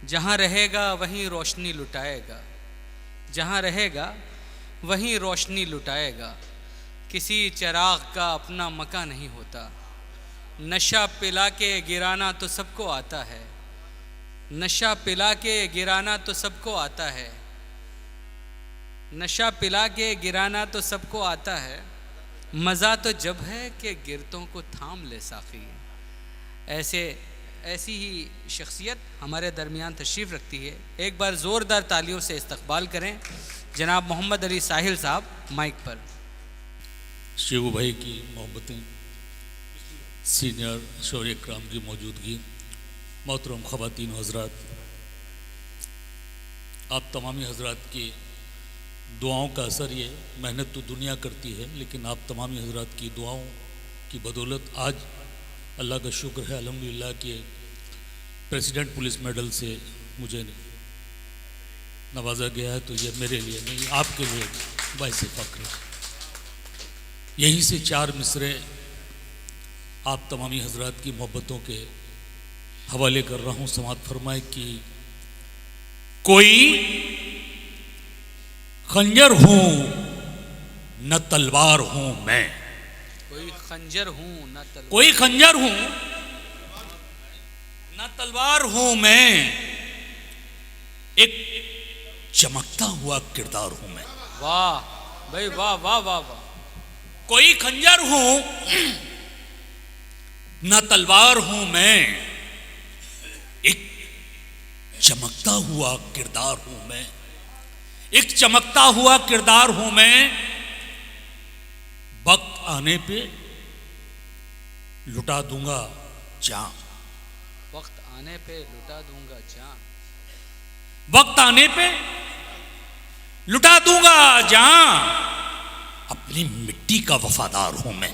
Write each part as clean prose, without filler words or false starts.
जहाँ रहेगा वहीं रोशनी लुटाएगा, जहाँ रहेगा वहीं रोशनी लुटाएगा। किसी चिराग का अपना मकान नहीं होता। नशा पिला के गिराना तो सबको आता है, नशा पिला के गिराना तो सबको आता है, नशा पिला के गिराना तो सबको आता है। मज़ा तो जब है कि गिरतों को थाम ले साक़ी। ऐसी ही शख्सियत हमारे दरमियान तशरीफ़ रखती है। एक बार ज़ोरदार तालियों से इस्तकबाल करें जनाब मोहम्मद अली साहिल साहब, माइक पर। शिवू भाई की मोहब्बतें, सीनियर शौर्य इकराम की मौजूदगी, मोहतरम ख़वातीन हज़रात, आप तमामी हज़रात की दुआओं का असर ये, मेहनत तो दुनिया करती है लेकिन आप तमामी हज़रात की दुआओं की बदौलत आज अल्लाह का शुक्र है अल्हम्दुलिल्लाह कि प्रेसिडेंट पुलिस मेडल से मुझे नवाजा गया है। तो ये मेरे लिए नहीं, आपके लिए बाइस फ़ख्र है। यहीं से चार मिसरे आप तमामी हज़रात की मोहब्बतों के हवाले कर रहा हूँ। समात फरमाए कि कोई खंजर हूँ न तलवार हूँ मैं, कोई खंजर हूँ न तलवार, कोई खंजर हूँ न तलवार हूँ मैं, एक चमकता हुआ किरदार हूँ मैं। वाह भाई वाह वाह वाह वाह। कोई खंजर हूँ न तलवार हूँ मैं, एक चमकता हुआ किरदार हूँ मैं, एक चमकता हुआ किरदार हूं मैं। वक्त आने पे लुटा दूंगा जान, वक्त आने पे लुटा दूंगा जान, वक्त आने पे लुटा दूंगा जान, अपनी मिट्टी का वफादार हूं मैं।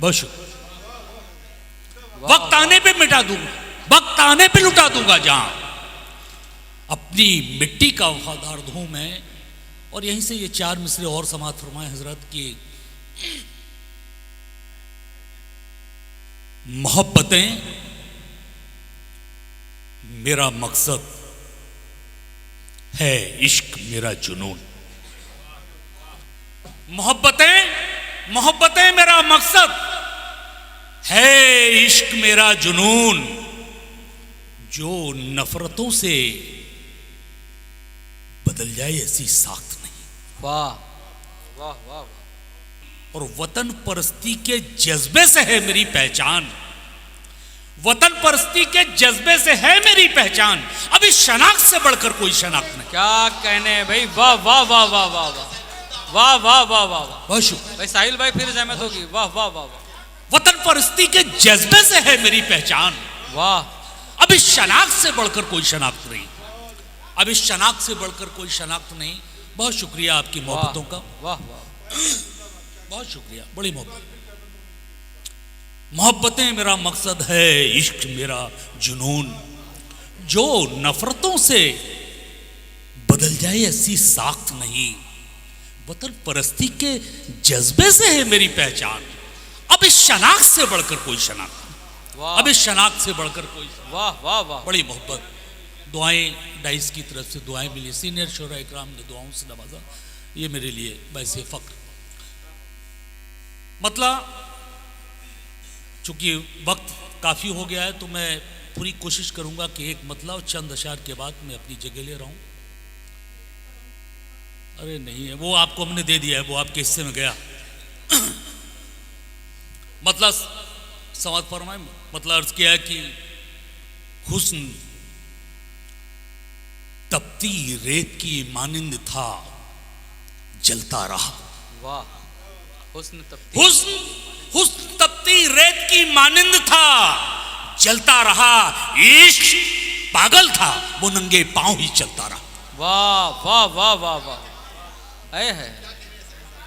बस वक्त आने पे मिटा दूंगा, वक्त आने पे लुटा दूंगा जान, अपनी मिट्टी का वफादार हूं मैं। और यहीं से ये चार मिसरे और समात फरमाए हजरत की मोहब्बतें मेरा मकसद है, इश्क मेरा जुनून। मोहब्बतें मोहब्बतें मेरा मकसद है, इश्क मेरा जुनून। जो नफरतों से बदल जाए ऐसी साख्त नहीं। वाह वाह वाह वाह। और वतन परस्ती के जज्बे से है मेरी पहचान, वतन परस्ती के जज्बे से है मेरी पहचान। अब इस शनाख्त से बढ़कर कोई शनाख्त नहीं। क्या कहने भाई, वाह वाह वाह वाह वाह वाह वाह वाह वाह वाह। बहुत शुक्रिया भाई साहिल भाई फिर सहमत होगी। वाह वाह वाह वाह। वतन परस्ती के जज्बे से है मेरी पहचान। वाह। अब इस शनाख्त से बढ़कर कोई शनाख्त नहीं, अब इस शनाख्त से बढ़कर कोई शनाख्त नहीं। बहुत शुक्रिया आपकी मोहब्बतों का। वाह वाह, बहुत शुक्रिया, बड़ी मोहब्बत। मोहब्बतें मेरा मकसद है, इश्क मेरा जुनून। जो नफरतों से बदल जाए ऐसी साख्त नहीं। वतन परस्ती के जज्बे से है मेरी पहचान। अब इस शनाख्त से बढ़कर कोई शनाख्त, अब इस शनाख्त से बढ़कर कोई। वाह वाह वाह। बड़ी मोहब्बत। दुआएं डाइस की तरफ से दुआएं मिली, सीनियर शोरा इकराम ने दुआओं से नवाजा, ये मेरे लिए वैसे फ़ख्र। मतलब चूंकि वक्त काफ़ी हो गया है तो मैं पूरी कोशिश करूंगा कि एक मतलब चंद अशार के बाद मैं अपनी जगह ले रहा हूं। अरे नहीं है, वो आपको हमने दे दिया है, वो आपके हिस्से में गया। मतलब समझ फरमाए, मतलब अर्ज किया है कि हुस्न तपती रेत की मानिंद था, जलता रहा। वाह। हुस्न तपती, हुस्न तपती रेत की मानिंद था, जलता रहा। इश्क पागल था, वो नंगे पांव ही चलता रहा। वाह वाह वाह वाह वाह। है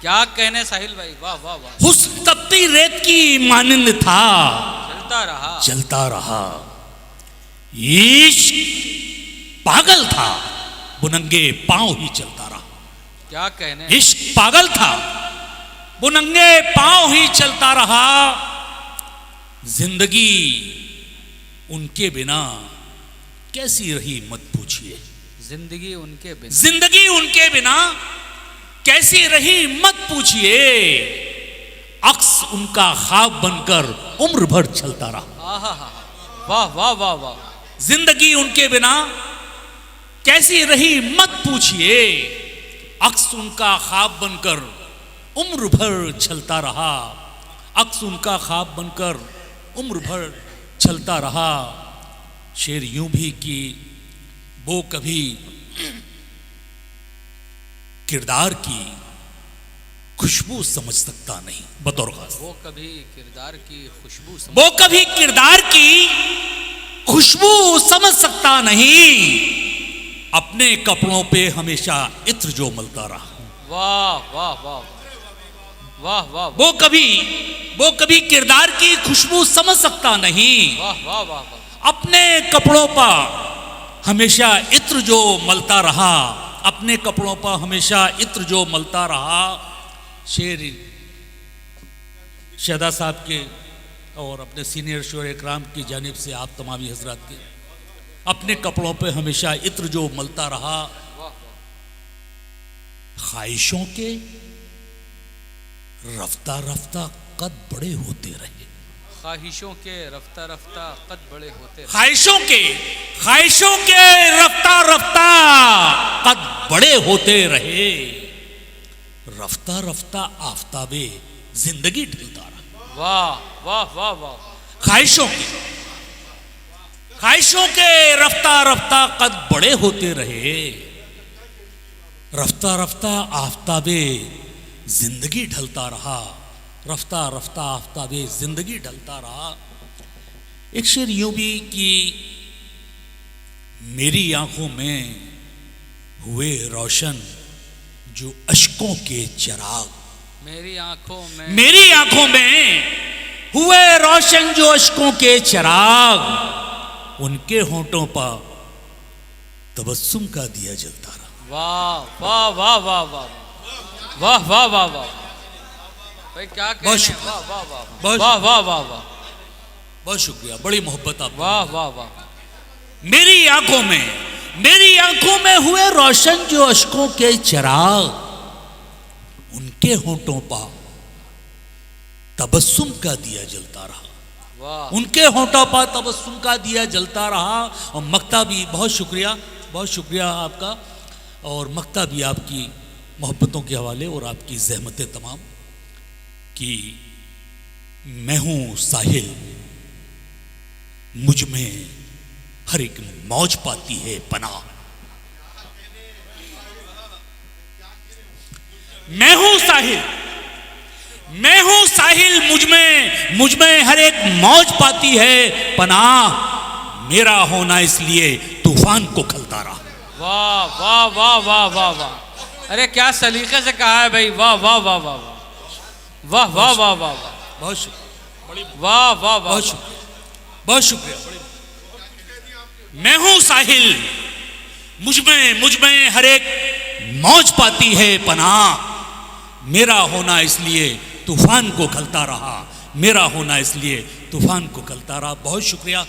क्या कहने साहिल भाई, वाह वाह वाह। हुस्न तपती रेत की मानिंद था, चलता रहा, चलता रहा। इश्क पागल था, वो नंगे पांव ही चलता रहा। क्या कहने। इश्क पागल था, वो नंगे पांव ही चलता रहा। जिंदगी उनके बिना कैसी रही मत पूछिए। जिंदगी उनके बिना, जिंदगी उनके बिना कैसी रही मत पूछिए। अक्स उनका ख्वाब बनकर उम्र भर चलता रहा। आहा हा, वाह वाह वाह वाह। जिंदगी उनके बिना कैसी रही मत पूछिए। अक्स उनका ख्वाब बनकर उम्र भर चलता रहा। अक्स उनका ख्वाब बनकर उम्र भर चलता रहा। शेर यूं भी कि वो कभी किरदार की खुशबू समझ सकता नहीं। बतौर खास वो कभी किरदार की खुशबू वो कभी किरदार की खुशबू समझ सकता नहीं। अपने कपड़ों पे हमेशा इत्र जो मलता रहा। वाह वाह वाह वाह वाह। वो कभी किरदार की खुशबू समझ सकता नहीं। वाह वाह वाह वाह। अपने कपड़ों पर हमेशा इत्र जो मलता रहा। अपने कपड़ों पर हमेशा इत्र जो मलता रहा। शेर शहदा साहब के और अपने सीनियर शोर इकराम की जानिब से आप तमामी हजरात के, अपने कपड़ों पे हमेशा इत्र जो मलता रहा। ख्वाहिशों के रफ्ता रफ्ता कद बड़े होते रहे। ख्वाहिशों के रफ्ता रफ्ता कद बड़े होते रहे। ख्वाहिशों के रफ्ता रफ्ता कद बड़े होते रहे। रफ्ता रफ्ता आफताबे जिंदगी ढलता रहा। वाह वाह वाह वाह। ख्वाहिशों के रफ्ता रफ्ता कद बड़े होते रहे। रफ्ता रफ्ता आफताबे जिंदगी ढलता रहा। रफ्ता रफ्ता आफताबे जिंदगी ढलता रहा। एक शेर यूं भी कि मेरी आंखों में हुए रोशन जो अश्कों के चिराग। मेरी आंखों में हुए रोशन जो अश्कों के चिराग। उनके होंठों पर तबस्सुम का दिया जलता रहा। वाह वाह वाह वाह वाह वाह वाह वाह वाह। भाई क्या कहने। वाह वाह वाह वाह वाह वाह वाह। बहुत शुक्रिया, बड़ी मोहब्बत आप। वाह वाह वाह। मेरी आंखों में हुए रोशन जो अश्कों के चिराग। उनके होंठों पर तबस्सुम का दिया जलता रहा। वाह। उनके होंठों पर तबस्सुम का दिया जलता रहा। और मक्ता भी बहुत शुक्रिया आपका। और मक्ता भी आपकी मोहब्बतों के हवाले और आपकी ज़हमतें तमाम कि मैं हूँ साहिल, मुझ में हर एक मौज पाती है पनाह। मैं हूँ साहिल, मुझ में हर एक मौज पाती है पनाह। मेरा होना इसलिए तूफान को खलता रहा। वाह वाह वाह वाह वाह वाह। अरे क्या सलीके से कहा है भाई। वाह वाह वाह वाह वाह वाह वाह वाह वाह। बहुत शुक्रिया। वाह वाह वाह। बहुत शुक्रिया। मैं हूं साहिल, मुझ में हर एक मौज पाती है पनाह। मेरा होना इसलिए तूफान को खलता रहा। मेरा होना इसलिए तूफान को खलता रहा। बहुत शुक्रिया।